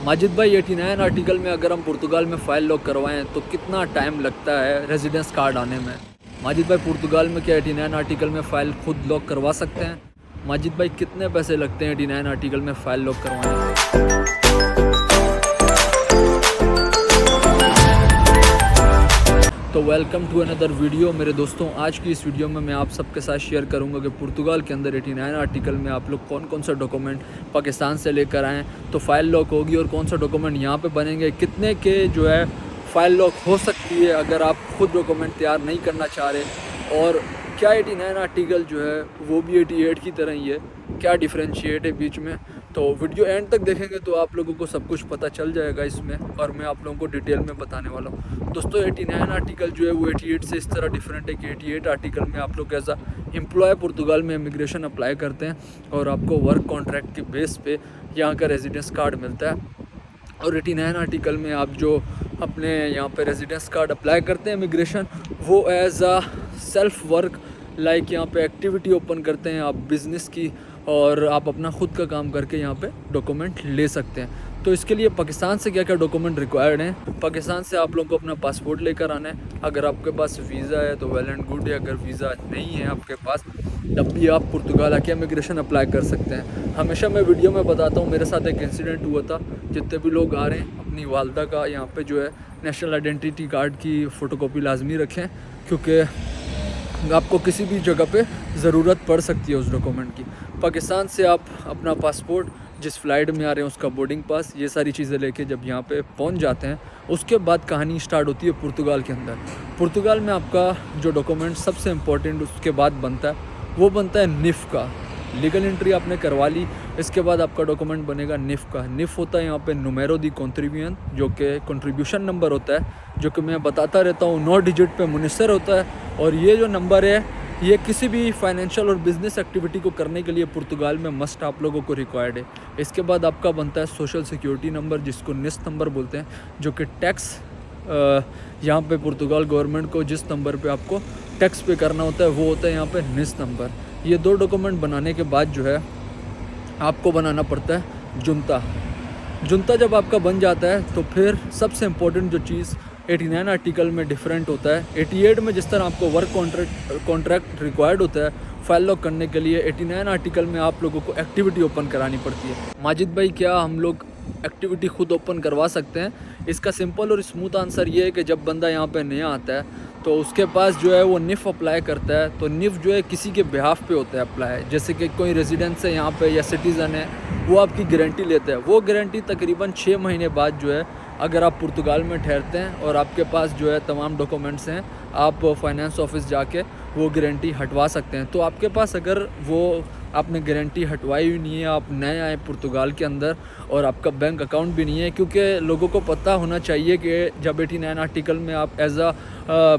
माजिद भाई 89 आर्टिकल में अगर हम पुर्तगाल में फ़ाइल लॉक करवाएं तो कितना टाइम लगता है रेजिडेंस कार्ड आने में। माजिद भाई पुर्तगाल में क्या 89 आर्टिकल में फ़ाइल खुद लॉक करवा सकते हैं? माजिद भाई कितने पैसे लगते हैं 89 आर्टिकल में फ़ाइल लॉक करवाने में? तो वेलकम टू अनदर वीडियो मेरे दोस्तों। आज की इस वीडियो में मैं आप सबके साथ शेयर करूंगा कि पुर्तगाल के अंदर 89 आर्टिकल में आप लोग कौन कौन सा डॉक्यूमेंट पाकिस्तान से लेकर आएँ तो फ़ाइल लॉक होगी, और कौन सा डॉक्यूमेंट यहाँ पे बनेंगे, कितने के जो है फ़ाइल लॉक हो सकती है अगर आप खुद डॉक्यूमेंट तैयार नहीं करना चाह रहे, और क्या 89 आर्टिकल जो है वो भी 88 की तरह ही है, क्या डिफ्रेंशिएट है बीच में। तो वीडियो एंड तक देखेंगे तो आप लोगों को सब कुछ पता चल जाएगा इसमें, और मैं आप लोगों को डिटेल में बताने वाला हूँ। दोस्तों 89 आर्टिकल जो है वो 88 से इस तरह डिफरेंट है कि 88 आर्टिकल में आप लोग एज एम्प्लॉय पुर्तगाल में इमिग्रेशन अप्लाई करते हैं और आपको वर्क कॉन्ट्रैक्ट के बेस पे यहाँ का रेजिडेंस कार्ड मिलता है। और 89 आर्टिकल में आप जो अपने यहाँ पे रेजिडेंस कार्ड अप्लाई करते हैं इमिग्रेशन, वो as a self work like यहाँ पे एक्टिविटी ओपन करते हैं आप बिज़नेस की, और आप अपना ख़ुद का काम करके यहाँ पे डॉक्यूमेंट ले सकते हैं। तो इसके लिए पाकिस्तान से क्या क्या डॉक्यूमेंट रिक्वायर्ड हैं? पाकिस्तान से आप लोगों को अपना पासपोर्ट लेकर आना है। अगर आपके पास वीज़ा है तो वेल एंड गुड है, अगर वीज़ा नहीं है आपके पास तब भी आप पुर्तगाल आके इमिग्रेशन अप्लाई कर सकते हैं। हमेशा मैं वीडियो में बताता हूँ, मेरे साथ एक इंसिडेंट हुआ था। जितने भी लोग आ रहे हैं अपनी वालदा का यहाँ पे जो है नेशनल आइडेंटिटी कार्ड की फ़ोटोकॉपी लाजमी रखें, क्योंकि आपको किसी भी जगह पे ज़रूरत पड़ सकती है उस डॉक्यूमेंट की। पाकिस्तान से आप अपना पासपोर्ट, जिस फ़्लाइट में आ रहे हैं उसका बोर्डिंग पास, ये सारी चीज़ें लेके जब यहाँ पे पहुँच जाते हैं, उसके बाद कहानी स्टार्ट होती है पुर्तगाल के अंदर। पुर्तगाल में आपका जो डॉक्यूमेंट सबसे इम्पोर्टेंट उसके बाद बनता है वो बनता है निफ़ का। लीगल एंट्री आपने करवा ली, इसके बाद आपका डॉक्यूमेंट बनेगा निफ़ का। निफ़ होता है यहाँ पे नुमेरो दी कॉन्ट्रीब्यूशन, जो कि कंट्रीब्यूशन नंबर होता है, जो कि मैं बताता रहता हूँ 9 डिजिट पे मुनसर होता है। और ये जो नंबर है ये किसी भी फाइनेंशियल और बिज़नेस एक्टिविटी को करने के लिए पुर्तगाल में मस्ट आप लोगों को रिक्वायर्ड है। इसके बाद आपका बनता है सोशल सिक्योरिटी नंबर, जिसको निस नंबर बोलते हैं, जो कि टैक्स यहाँ पे पुर्तगाल गवर्नमेंट को जिस नंबर पे आपको टैक्स पे करना होता है वो होता है यहाँ पे निस नंबर। ये दो डॉक्यूमेंट बनाने के बाद जो है आपको बनाना पड़ता है जुनता। जुनता जब आपका बन जाता है तो फिर सबसे इम्पोर्टेंट जो चीज़ 89 आर्टिकल में डिफरेंट होता है, 88 में जिस तरह आपको वर्क कॉन्ट्रैक्ट रिक्वायर्ड होता है फाइल लॉक करने के लिए, 89 आर्टिकल में आप लोगों को एक्टिविटी ओपन करानी पड़ती है। माजिद भाई क्या हम लोग एक्टिविटी खुद ओपन करवा सकते हैं? इसका सिंपल और स्मूथ आंसर ये है कि जब बंदा यहाँ पे नया आता है तो उसके पास जो है वो निफ़ अप्लाई करता है, तो निफ़ जो है किसी के बिहाफ पे होता है अप्लाई। जैसे कि कोई रेजिडेंस है यहाँ पे या सिटीज़न है, वो आपकी गारंटी लेता है। वो गारंटी तकरीबन 6 महीने बाद जो है, अगर आप पुर्तगाल में ठहरते हैं और आपके पास जो है तमाम डॉक्यूमेंट्स हैं, आप फाइनेंस ऑफिस जाके वो गारंटी हटवा सकते हैं। तो आपके पास अगर वो आपने गारंटी हटवाई हुई नहीं है, आप नए आए पुर्तगाल के अंदर और आपका बैंक अकाउंट भी नहीं है, क्योंकि लोगों को पता होना चाहिए कि जब 89 आर्टिकल में आप एज अ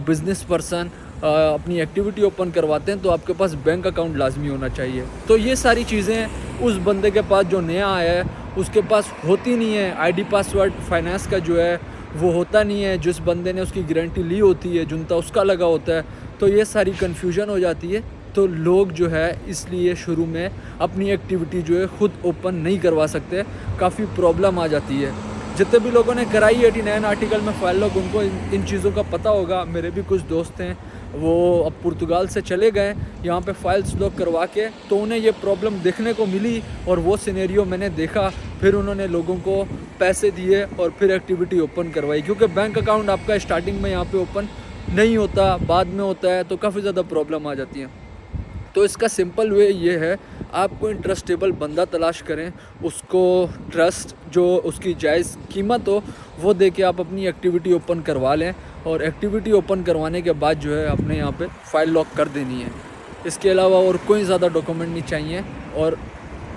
बिज़नेस पर्सन अपनी एक्टिविटी ओपन करवाते हैं तो आपके पास बैंक अकाउंट लाजमी होना चाहिए। तो ये सारी चीज़ें उस बंदे के पास जो नया आया है उसके पास होती नहीं है। आईडी पासवर्ड फाइनेंस का जो है वो होता नहीं है, जिस बंदे ने उसकी गारंटी ली होती है जुनता उसका लगा होता है, तो ये सारी कन्फ्यूजन हो जाती है। तो लोग जो है इसलिए शुरू में अपनी एक्टिविटी जो है ख़ुद ओपन नहीं करवा सकते, काफ़ी प्रॉब्लम आ जाती है। जितने भी लोगों ने कराई 89 आर्टिकल में फ़ाइल लॉक, उनको इन चीज़ों का पता होगा। मेरे भी कुछ दोस्त हैं वो अब पुर्तगाल से चले गए यहाँ पे फाइल्स लॉक करवा के, तो उन्हें ये प्रॉब्लम देखने को मिली और वो सिनेरियो मैंने देखा। फिर उन्होंने लोगों को पैसे दिए और फिर एक्टिविटी ओपन करवाई, क्योंकि बैंक अकाउंट आपका स्टार्टिंग में यहाँ पे ओपन नहीं होता, बाद में होता है, तो काफ़ी ज़्यादा प्रॉब्लम आ जाती है। तो इसका सिंपल वे ये है, आप कोई ट्रस्टेबल बंदा तलाश करें, उसको ट्रस्ट जो उसकी जायज़ कीमत हो वो दे के आप अपनी एक्टिविटी ओपन करवा लें, और एक्टिविटी ओपन करवाने के बाद जो है अपने यहाँ पे फ़ाइल लॉक कर देनी है। इसके अलावा और कोई ज़्यादा डॉक्यूमेंट नहीं चाहिए। और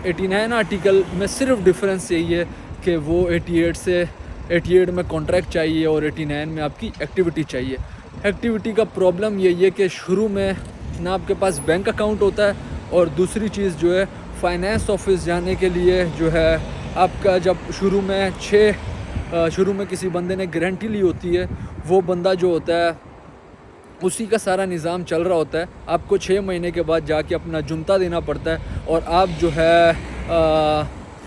89 आर्टिकल में सिर्फ डिफरेंस यही है कि वो 88 में कॉन्ट्रैक्ट चाहिए और 89 में आपकी एक्टिविटी चाहिए। एक्टिविटी का प्रॉब्लम यही है कि शुरू में ना आपके पास बैंक अकाउंट होता है, और दूसरी चीज़ जो है फाइनेंस ऑफिस जाने के लिए जो है आपका जब शुरू में किसी बंदे ने गारंटी ली होती है, वो बंदा जो होता है उसी का सारा निज़ाम चल रहा होता है। आपको 6 महीने के बाद जाके अपना जुनता देना पड़ता है, और आप जो है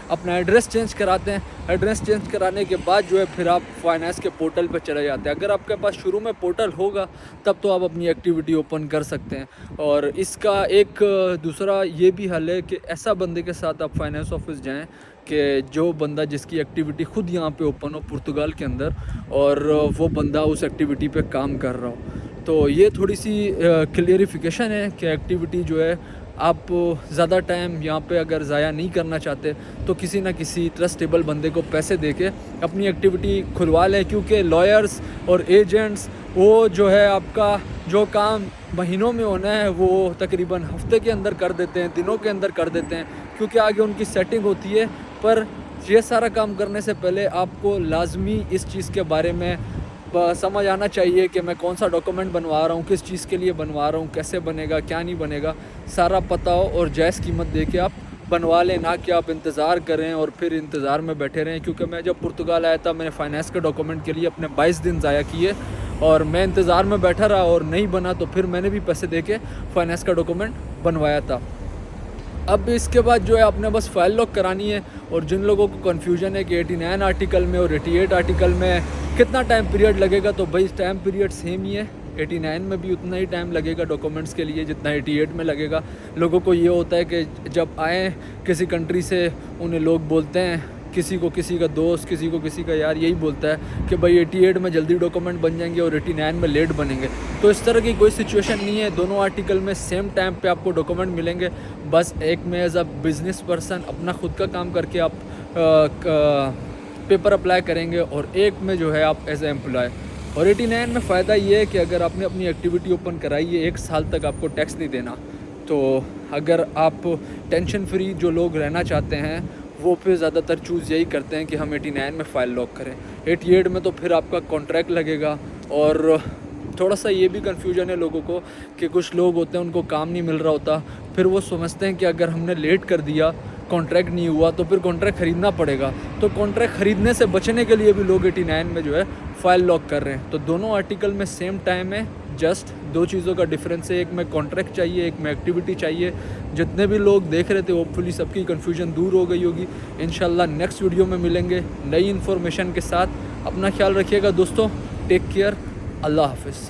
अपना एड्रेस चेंज कराते हैं। एड्रेस चेंज कराने के बाद जो है फिर आप फाइनेंस के पोर्टल पे चले जाते हैं। अगर आपके पास शुरू में पोर्टल होगा तब तो आप अपनी एक्टिविटी ओपन कर सकते हैं। और इसका एक दूसरा ये भी हल है कि ऐसा बंदे के साथ आप फाइनेंस ऑफिस जाएं कि जो बंदा जिसकी एक्टिविटी खुद यहाँ पे ओपन हो पुर्तगाल के अंदर, और वो बंदा उस एक्टिविटी पे काम कर रहा हो। तो ये थोड़ी सी क्लियरिफिकेशन है कि एक्टिविटी जो है आप ज़्यादा टाइम यहाँ पे अगर ज़ाया नहीं करना चाहते तो किसी ना किसी ट्रस्टेबल बंदे को पैसे दे के अपनी एक्टिविटी खुलवा लें, क्योंकि लॉयर्स और एजेंट्स वो जो है आपका जो काम महीनों में होना है वो तकरीबन हफ्ते के अंदर कर देते हैं, दिनों के अंदर कर देते हैं, क्योंकि आगे उनकी सेटिंग होती है। पर ये सारा काम करने से पहले आपको लाजमी इस चीज़ के बारे में समझ आना चाहिए कि मैं कौन सा डॉक्यूमेंट बनवा रहा हूँ, किस चीज़ के लिए बनवा रहा हूँ, कैसे बनेगा, क्या नहीं बनेगा, सारा पता हो और जायज़ कीमत दे के आप बनवा लें, ना कि आप इंतज़ार करें और फिर इंतज़ार में बैठे रहें। क्योंकि मैं जब पुर्तगाल आया था मैंने फाइनेंस के डॉक्यूमेंट के लिए अपने 22 दिन ज़ाया किए और मैं इंतज़ार में बैठा रहा और नहीं बना तो फिर मैंने भी पैसे दे के फाइनेंस का डॉक्यूमेंट बनवाया था। अब इसके बाद जो है आपने बस फाइल लॉक करानी है। और जिन लोगों को कन्फ्यूजन है कि 89 आर्टिकल में और 88 आर्टिकल में कितना टाइम पीरियड लगेगा, तो भाई टाइम पीरियड सेम ही है। 89 में भी उतना ही टाइम लगेगा डॉक्यूमेंट्स के लिए जितना 88 में लगेगा। लोगों को ये होता है कि जब आएँ किसी कंट्री से उन्हें लोग बोलते हैं, किसी को किसी का दोस्त, किसी को किसी का यार यही बोलता है कि भाई 88 में जल्दी डॉक्यूमेंट बन जाएंगे और 89 में लेट बनेंगे। तो इस तरह की कोई सिचुएशन नहीं है, दोनों आर्टिकल में सेम टाइम पे आपको डॉक्यूमेंट मिलेंगे। बस एक में एज अ बिज़नेस पर्सन अपना खुद का काम करके आप पेपर अप्लाई करेंगे और एक में जो है आप एज ए एम्प्लॉय। और 89 में फ़ायदा ये है कि अगर आपने अपनी एक्टिविटी ओपन कराई है 1 साल तक आपको टैक्स नहीं देना। तो अगर आप टेंशन फ्री जो लोग रहना चाहते हैं वो फिर ज़्यादातर चूज़ यही करते हैं कि हम 89 में फ़ाइल लॉक करें। 88 में तो फिर आपका कॉन्ट्रैक्ट लगेगा। और थोड़ा सा ये भी कन्फ्यूजन है लोगों को कि कुछ लोग होते हैं उनको काम नहीं मिल रहा होता, फिर वो समझते हैं कि अगर हमने लेट कर दिया, कॉन्ट्रैक्ट नहीं हुआ तो फिर कॉन्ट्रैक्ट ख़रीदना पड़ेगा। तो कॉन्ट्रैक्ट ख़रीदने से बचने के लिए भी लोग 89 में जो है फ़ाइल लॉक कर रहे हैं। तो दोनों आर्टिकल में सेम टाइम है, जस्ट 2 चीज़ों का डिफरेंस है, एक में कॉन्ट्रैक्ट चाहिए, एक में एक्टिविटी चाहिए। जितने भी लोग देख रहे थे होपफुली सबकी कन्फ्यूजन दूर हो गई होगी। इंशाल्लाह नेक्स्ट वीडियो में मिलेंगे नई इन्फॉर्मेशन के साथ। अपना ख्याल रखिएगा दोस्तों, टेक केयर, अल्लाह हाफ़िज़।